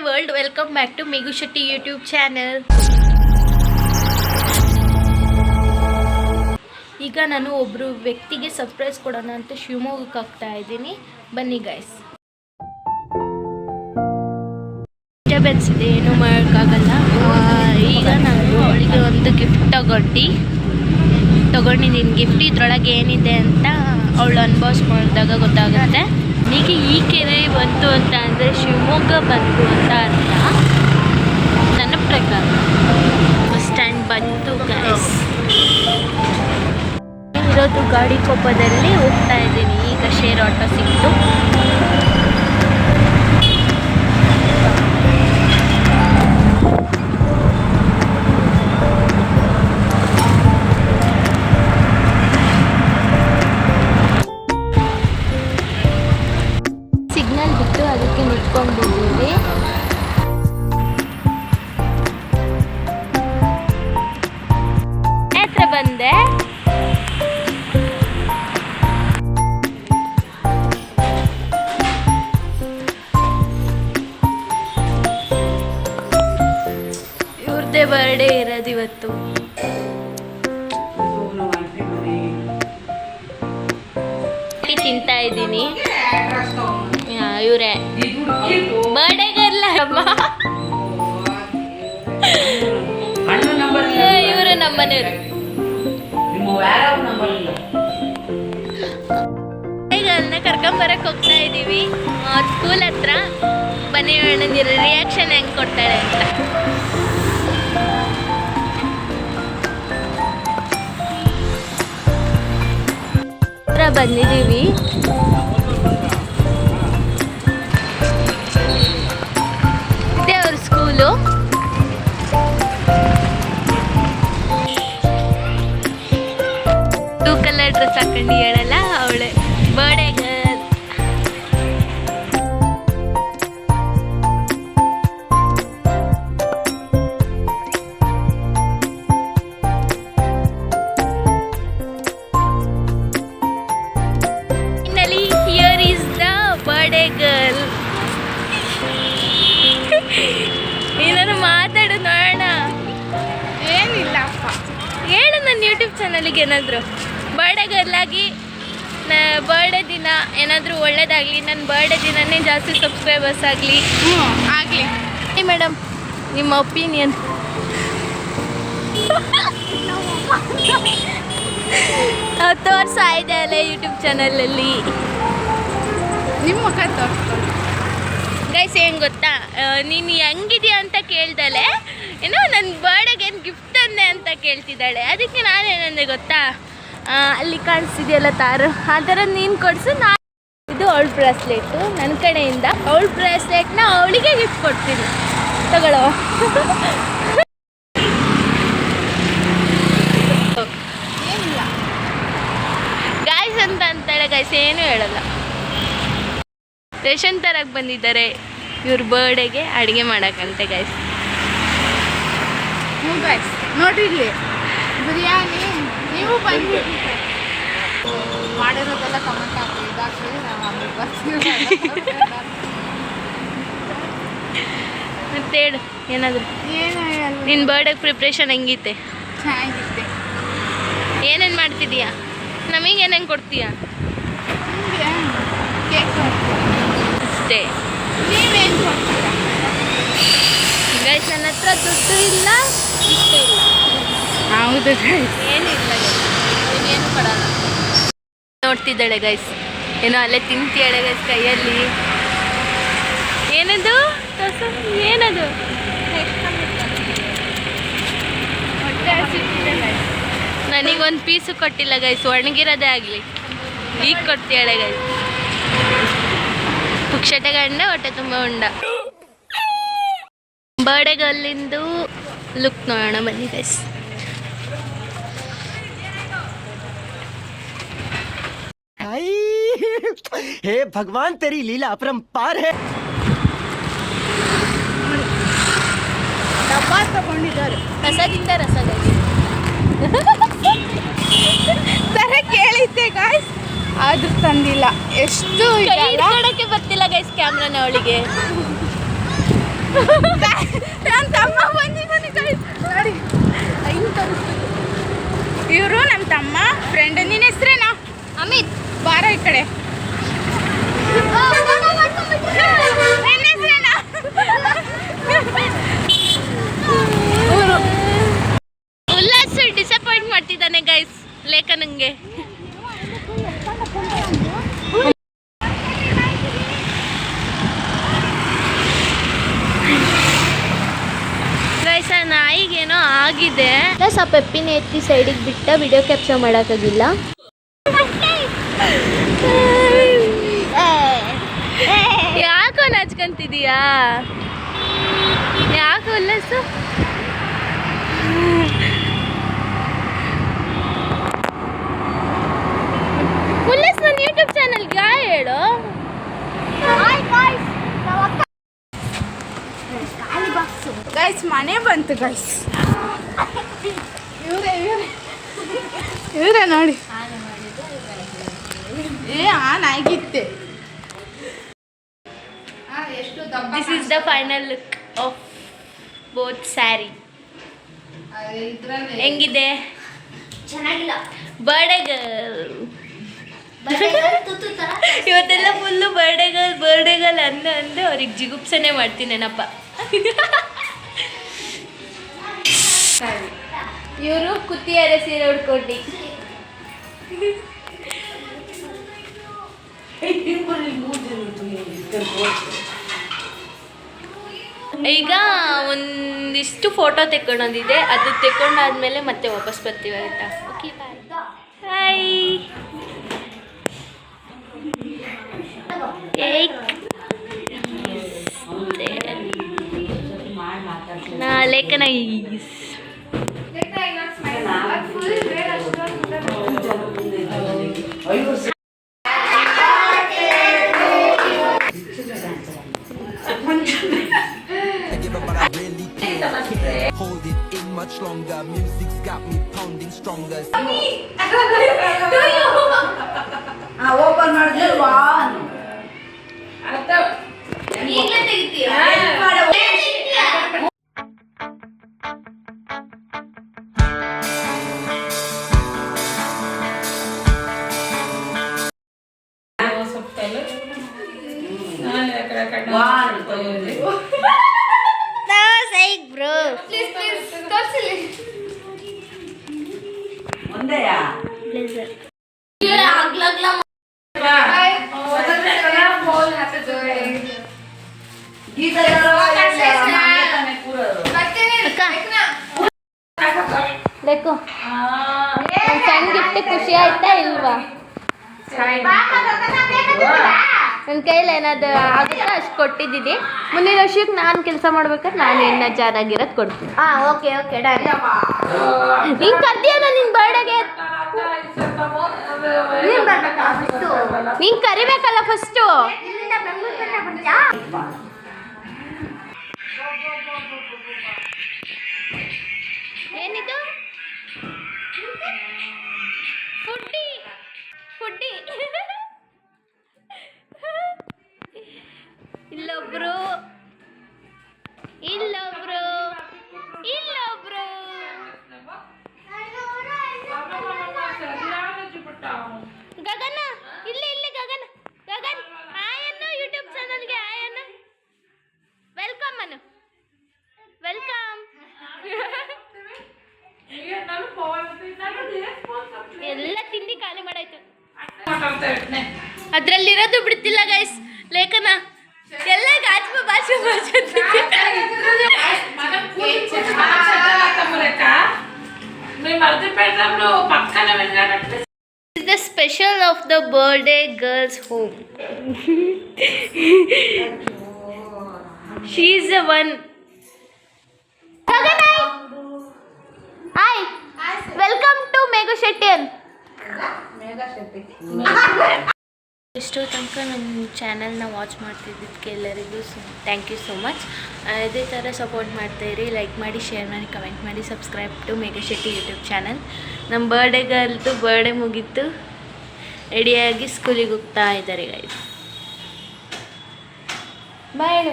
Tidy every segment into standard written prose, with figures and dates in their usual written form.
World, welcome back to Meghu Shetty YouTube channel. ಈಗ ನಾನು ಒಬ್ಬರು ವ್ಯಕ್ತಿಗೆ ಸರ್ಪ್ರೈಸ್ ಕೊಡೋಣ ಅಂತ ಶಿವಮೊಗ್ಗಕ್ಕೆ ಹೋಗ್ತಾ ಇದ್ದೀನಿ. ಬನ್ನಿ ಗೈಸ್. ಡಿಸ್ಟರ್ಬೆನ್ಸ್ ಇದೆ, ಏನೂ ಮಾಡೋಕ್ಕಾಗಲ್ಲ. ಈಗ ನಾನು ಅವಳಿಗೆ ಒಂದು ಗಿಫ್ಟ್ ತಗೊಂಡಿದ್ದೀನಿ. ಗಿಫ್ಟ್ ಇದ್ರೊಳಗೆ ಏನಿದೆ ಅಂತ ಅವಳು ಅನ್ಬಾಸ್ ಮಾಡಿದಾಗ ಗೊತ್ತಾಗುತ್ತೆ. ಈಗ ಈ ಕೆರೆ ಬಂತು ಅಂತ ಅಂದರೆ ಶಿವಮೊಗ್ಗ ಬಂತು ಅಂತ ಅರ್ಥ ನನ್ನ ಪ್ರಕಾರ. ಬಸ್ ಸ್ಟ್ಯಾಂಡ್ ಬಂತು ಗೈಸ್. ಇರೋದು ಗಾಡಿ ಕೊಪ್ಪದಲ್ಲಿ ಹೋಗ್ತಾ ಇದ್ದೀನಿ. ಈಗ ಶೇರ್ ಆಟೋ ಸಿಕ್ತು. ಸಿಗ್ನಲ್ ಬಿಟ್ಟು ಅದಕ್ಕೆ ನಿಂತ್ಕೊಂಡಿದ್ದೀವಿ. ಹತ್ರ ಬಂದೆ. ಇವ್ರದ್ದೇ ಬರ್ಡೇ ಇರೋದು ಇವತ್ತು. ತಿಂತಾ ಇದ್ದೀನಿ. ಇವರೇ ಬರ್ಡೇ ಗರ್ಲ. ಇವರು ನಮ್ಮನೆಯವರು. ಗರ್ಲ್ನ ಕರ್ಕೊಂಬರಕ್ಕೆ ಹೋಗ್ತಾ ಇದ್ದೀವಿ ಅವ್ರ ಸ್ಕೂಲ್ ಹತ್ರ. ಬನ್ನಿ ಅಣ್ಣಂದಿರ ರಿಯಾಕ್ಷನ್ ಹೆಂಗೆ ಕೊಡ್ತಾಳೆ ಅಂತ. ಹತ್ರ ಬಂದಿದ್ದೀವಿ. ಇದೇ ಅವ್ರ ಸ್ಕೂಲು. ಬ್ಲೂ ಕಲರ್ ಡ್ರೆಸ್ ಹಾಕೊಂಡು ಹೇಳಲ್ಲ ಅವಳೆ birthday girl. Finally, here is the birthday girl. ಏನಾದ್ರು ಮಾತಾಡು ನೋಡೋಣ. ಏನಿಲ್ಲಪ್ಪ, ಹೇಳು ನನ್ನ ಯೂಟ್ಯೂಬ್ ಚಾನಲ್ಗೆ ಏನಾದರೂ ಬರ್ಡೇ ಗರ್ಲ್ ಆಗಿ ಬರ್ಡೇ ದಿನ ಏನಾದರೂ ಒಳ್ಳೇದಾಗಲಿ. ನನ್ನ ಬರ್ಡೇ ದಿನನೇ ಜಾಸ್ತಿ ಸಬ್ಸ್ಕ್ರೈಬರ್ಸ್ ಆಗಲಿ. ಆಗಲಿ ಮೇಡಮ್, ನಿಮ್ಮ ಒಪಿನಿಯನ್. 10 ವರ್ಷ ಆಗಿದೆ ಅಲ್ಲ ಯೂಟ್ಯೂಬ್ ಚಾನಲಲ್ಲಿ. ನಿಮ್ಮ ಮುಖ ತೋರಿಸ್ಕೊಂಡು ಗೈಸ್ ಏನು ಗೊತ್ತಾ, ನೀನು ಹೆಂಗಿದೆಯಾ ಅಂತ ಕೇಳ್ದಲೆ ಏನೋ ನನ್ನ ಬರ್ಡೇಗೆ ಏನು ಗಿಫ್ಟ್ ಅಂದೆ ಅಂತ ಕೇಳ್ತಿದ್ದಾಳೆ. ಅದಕ್ಕೆ ನಾನೇನಂದೆ ಗೊತ್ತಾ, ಅಲ್ಲಿ ಕಾಣಿಸ್ತಿದೆಯಲ್ಲ ತಾರು, ಆ ಥರ ನೀನು ಕೊಡಿಸು. ಇದು ಅವಳ ಬ್ರಾಸ್ಲೆಟು ನನ್ನ ಕಡೆಯಿಂದ. ಅವಳ ಬ್ರಾಸ್ಲೆಟ್ನ ಅವಳಿಗೆ ಗಿಫ್ಟ್ ಕೊಡ್ತೀನಿ, ತಗೊಳ್ಳೋ. ಏನಿಲ್ಲ ಗಾಯ್ಸ್ ಅಂತ ಅಂತಾಳೆ. ಗಾಯ್ಸ್ ಏನೂ ಹೇಳಲ್ಲ. ರೇಷನ್ ತರಕ್ಕೆ ಬಂದಿದ್ದಾರೆ ಇವ್ರ ಬರ್ಡೇಗೆ ಅಡುಗೆ ಮಾಡೋಕ್ಕಂತೆ ಗೈಸ್. ಹ್ಞೂ ಗೈಸ್, ನೋಡ್ರಿ ಇಲ್ಲಿ ಬಿರಿಯಾನಿ. ನೀವು ಬಂದು ಮಾಡಿರೋದೆಲ್ಲ ಕಮೆಂಟ್ ಹಾಕಿ, ಇದಾಕಿ. ನಾವು ಬರ್ತೀವಿ. ಮತ್ತೆ ಹೇಳು ಏನಾದರೂ. ಏನು ನಿನ್ನ ಬರ್ಡೇಗೆ ಪ್ರಿಪ್ರೇಷನ್ ಹೆಂಗಿತ್ತೆ? ಚೆನ್ನಾಗಿತ್ತೆ. ಏನೇನು ಮಾಡ್ತಿದ್ದೀಯಾ? ನಮಗೆ ಏನೇನು ಕೊಡ್ತೀಯಾ? ನಿಮಗೆ ಕೇಕ್ ಅಷ್ಟೇ. ನೀವೇನು ಕೊಡ್ತೀರಾ ಗೈಸ್? ನನ್ನ ಹತ್ರ ದುಡ್ಡು ಇಲ್ಲ, ಇಷ್ಟ ಇಲ್ಲ. ಹೌದು ಗೈಸ್, ಏನಿಲ್ಲ, ಏನು ಕೊಡಲ್ಲ. ನೋಡ್ತಿದ್ದಾಳೆ ಗೈಸ್, ಏನೋ ಅಲ್ಲೇ ತಿಂತಿಯಾಳೆ ಗೈಸ್ ಕೈಯಲ್ಲಿ. ಏನದು ಏನದು? ನನಗೊಂದು ಪೀಸು ಕೊಟ್ಟಿಲ್ಲ ಗೈಸ್, ಒಣಗಿರೋದೇ ಆಗಲಿ. ಈಗ ಕೊಡ್ತೀಯಾಳೆ ಗೈಸ್. ಪುಕ್ಷಟೆ ಗಂಡ ಹೊಟ್ಟೆ ತುಂಬ ಉಂಡ. ಬರ್ಡೇ ಗರ್ಲಿಂದು ಲುಕ್ ನೋಡೋಣ ಬನ್ನಿ ಗೈಸ್. हे भगवान, तेरी लीला अपरंपार है. ಡಬ್ಬ ತಗೊಂಡಿದ್ದಾರೆ. ರಸದಿಂದ ರಸ ಗೈಸ್. ತರ ಕೇಳಿದ್ದೆ ಗಾಯ್ಸ್, ಆದ್ರೂ ತಂದಿಲ್ಲ. ಎಷ್ಟು ಕೈ ಹಿಡ್ಕೊಳಕ್ಕೆ ಬರ್ತಿಲ್ಲ ಗೈಸ್ ಕ್ಯಾಮ್ರಾನ ಅವಳಿಗೆ. ನನ್ನ ತಮ್ಮ ಬಂದಿದ್ದಾನೆ ಗೈಸ್ ನೋಡಿ. ಇವರು ನಮ್ಮ ತಮ್ಮ ಫ್ರೆಂಡ್. ನಿನ್ನ ಹೆಸ್ರೇನಾ? ಅಮಿತ್. ಬಾರ ಈ ಕಡೆ. ನಿನ್ನ ಹೆಸ್ರೇನಾ? ಉಲ್ಲಾಸ್ ಡಿಸಪಾಯಿಂಟ್ ಮಾಡ್ತಿದ್ದಾನೆ ಗೈಸ್ ಲೇಖನಂಗೆ. ಗೈಸ್ ಆ ನಾಯಿಗೇನೋ ಆಗಿದೆ. ಪ್ಲಸ್ ಆ ಪೆಪ್ಪಿನ ಎತ್ತಿ ಸೈಡಿಗೆ ಬಿಟ್ಟ ವಿಡಿಯೋ ಕ್ಯಾಪ್ಚರ್ ಮಾಡೋಕ್ಕಾಗಿಲ್ಲ. ಯಾಕೋ ನಾಚ್ಕೊಂತಿದೀಯಾ? ಯಾಕೋ ಉಲ್ಲಾಸು? ಉಲ್ಲಾಸ್ ನನ್ನ ಯೂಟ್ಯೂಬ್ ಚಾನಲ್ಗೆ ಹೇಳು. ಗೈಸ್ ಮನೆ ಬಂತು ಗೈಸ್. ಇವರೇ ನೋಡಿ. ಆನ್ ಆಗಿತ್ತೆ. This is the final look of both sari. ಹೆಂಗಿದೆ? ಚೆನ್ನಾಗಿಲ್ಲ. ಬರ್ಡೇ ಗರ್ಲ್ ಇವತ್ತೆಲ್ಲ ಫುಲ್ಲು ಬರ್ಡೇ ಗರ್ಲ್ ಅಂದು ಅವ್ರಿಗೆ ಜಿಗುಪ್ಸನೆ ಮಾಡ್ತೀನೇನಪ್ಪ. ಇವರು ಕುತ್ತಿಯಾರೆ ಸೀರೆ ಉಡ್ಕೊಂಡು ಈಗ ಒಂದಿಷ್ಟು ಫೋಟೋ ತೆಕ್ಕೊಂಡೊಂದಿದೆ. ಅದು ತೆಕ್ಕೊಂಡಾದ್ಮೇಲೆ ಮತ್ತೆ ವಾಪಸ್ ಬರ್ತೀವಿ ಆಯಿತಾ? Okay bye. ಹಾಯ್. ಲೇಖನ is Hold it in much longer. Music's got me pounding stronger. Open ಮಾಡಿದ್ರೆ ವಾನ್ ಈಗಲೇ ತೆಗಿತೀಯಾ? ಒಂದೇಯಾ ಬೇಕು ಸಣ್ಣ ಗಿಫ್ಟ್ ಖುಷಿ ಆಯ್ತಾ ಇಲ್ವಾ? ನನ್ನ ಕೈಯಲ್ಲಿ ಏನಾದ್ರು ಆಗುತ್ತಾ ಅಷ್ಟು ಕೊಟ್ಟಿದ್ದೀನಿ. ಮುಂದಿನ ವರ್ಷಕ್ಕೆ ನಾನು ಕೆಲಸ ಮಾಡ್ಬೇಕಾದ್ರೆ ನಾನು ಏನ ಚೆನ್ನಾಗಿರೋದು ಕೊಡ್ತೀನಿ. Okay okay done. ಹಿಂಗೆ ಕರ್ದಿಯಲ್ಲ ನಿನ್ನ ಬರ್ಡೇಗೆ? ನೀನು ಕರಿಬೇಕಲ್ಲ ಫಸ್ಟು. ಏನಿದು? ಫುಡ್ಡಿ ಫುಡ್ಡಿ ಇಲ್ಲೊಬ್ರು ಇಲ್ಲೊಬ್ರು ಇಲ್ಲೊಬ್ರು ಗಗನ ಇಲ್ಲಿ ಇಲ್ಲಿ ಗಗನ್ ಗಗನ್ ಆಯನ್ನು ಯೂಟ್ಯೂಬ್ ಚಾನಲ್ಗೆ ಆಯನ್ನು ವೆಲ್ಕಮ್ ಅನ್ನು ವೆಲ್ಕಮ್. ಎಲ್ಲ ತಿಂಡಿ ಖಾಲಿ ಮಾಡಾಯ್ತು. ಅದ್ರಲ್ಲಿರೋದು ಬಿಡ್ತಿಲ್ಲ ಗೈಸ್. ಲೇಖನ ಎಲ್ಲ ಗಾಜು ಬಾಜು ಬಾಜು is the special of the birthday girl's home. She is the one. Hi. Welcome to Mega Shetty. ಇಷ್ಟು ತನಕ ನಮ್ಮ ಚಾನಲ್ನ ವಾಚ್ ಮಾಡ್ತಿದ್ದಕ್ಕೆ ಎಲ್ಲರಿಗೂ ಥ್ಯಾಂಕ್ ಯು ಸೋ ಮಚ್. ಇದೇ ಥರ ಸಪೋರ್ಟ್ ಮಾಡ್ತಾಯಿರಿ. ಲೈಕ್ ಮಾಡಿ, ಶೇರ್ ಮಾಡಿ, ಕಮೆಂಟ್ ಮಾಡಿ, subscribe to Megha Shetty YouTube channel. ನಮ್ಮ ಬರ್ಡೇಗಲ್ದು ಬರ್ಡೇ ಮುಗೀತು, ರೆಡಿಯಾಗಿ ಸ್ಕೂಲಿಗೆ ಹೋಗ್ತಾ ಇದ್ದಾರೆ ಗೈಸ್. ಬಾಯ್.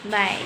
ಬಾಯ್.